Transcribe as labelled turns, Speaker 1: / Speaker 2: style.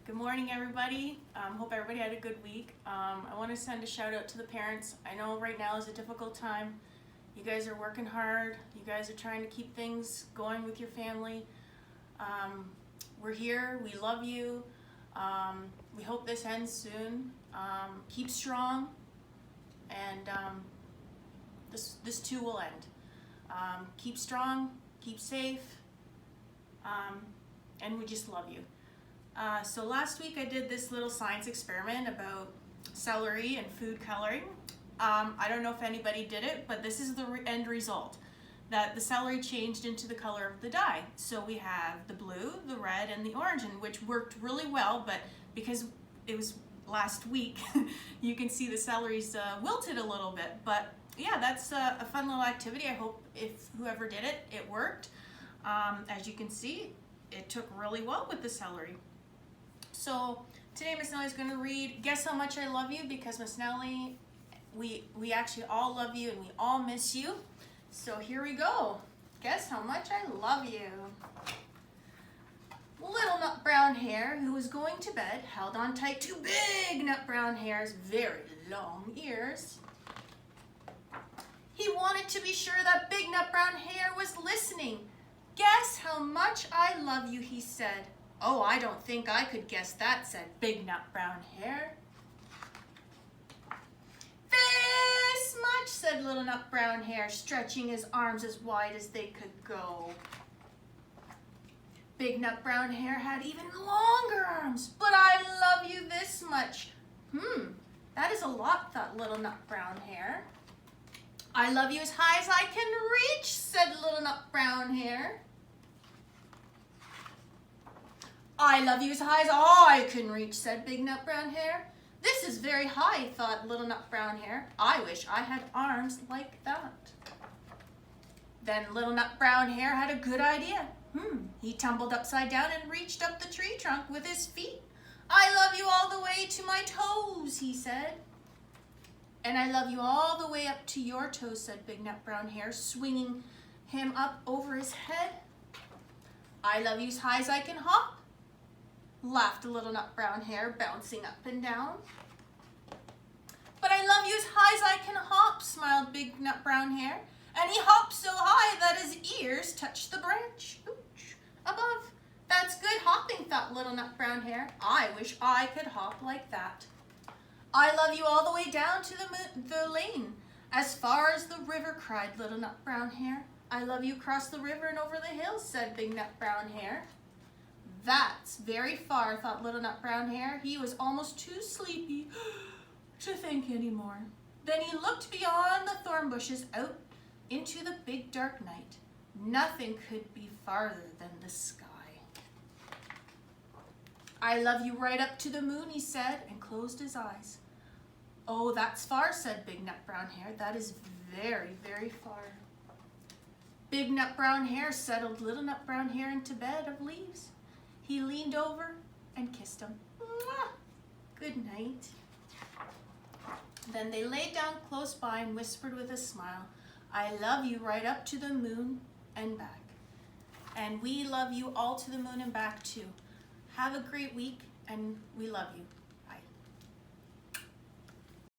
Speaker 1: Good morning, everybody. Hope everybody had a good week. I want to send a shout out to the parents. I know right now is a difficult time. You guys are working hard. You guys are trying to keep things going with your family. We're here. We love you. We hope this ends soon. Keep strong, and this too will end. Keep strong. Keep safe. And we just love you. So last week I did this little science experiment about celery and food coloring. I don't know if anybody did it, but this is the end result, that the celery changed into the color of the dye. So we have the blue, the red, and the orange, and which worked really well, but because it was last week, you can see the celery's wilted a little bit. But yeah, that's a fun little activity. I hope if whoever did it, it worked. As you can see, it took really well with the celery. So today Miss Nellie is going to read Guess How Much I Love You, because Miss Nellie, we actually all love you and we all miss you. So here we go. Guess how much I love you. Little nut brown hare who was going to bed held on tight to big nut brown hare's very long ears. He wanted to be sure that big nut brown hare was listening. Guess how much I love you, he said. Oh, I don't think I could guess that, said big nut brown hare. This much, said little nut brown hare, stretching his arms as wide as they could go. Big nut brown hare had even longer arms. But I love you this much. That is a lot, thought little nut brown hare. I love you as high as I can reach, said little nut brown hare. I love you as high as I can reach, said big nut brown hare. This is very high, thought little nut brown hare. I wish I had arms like that. Then little nut brown hare had a good idea. He tumbled upside down and reached up the tree trunk with his feet. I love you all the way to my toes, he said. And I love you all the way up to your toes, said big nut brown hare, swinging him up over his head. I love you as high as I can hop, laughed little nut brown hare, bouncing up and down. But I love you as high as I can hop, smiled big nut brown hare, and he hopped so high that his ears touched the branch above. That's good hopping, thought little nut brown hare. I wish I could hop like that. I love you all the way down to the lane, as far as the river, cried little nut brown hare. I love you across the river and over the hills, said big nut brown hare. That's very far, thought little nut brown hare. He was almost too sleepy to think anymore. Then he looked beyond the thorn bushes out into the big dark night. Nothing could be farther than the sky. I love you right up to the moon, he said, and closed his eyes. Oh, that's far, said big nut brown hare. That is very, very far. Big nut brown hare settled little nut brown hare into bed of leaves. He leaned over and kissed him. Mwah! Good night. Then they lay down close by and whispered with a smile, I love you right up to the moon and back. And we love you all to the moon and back too. Have a great week, and we love you.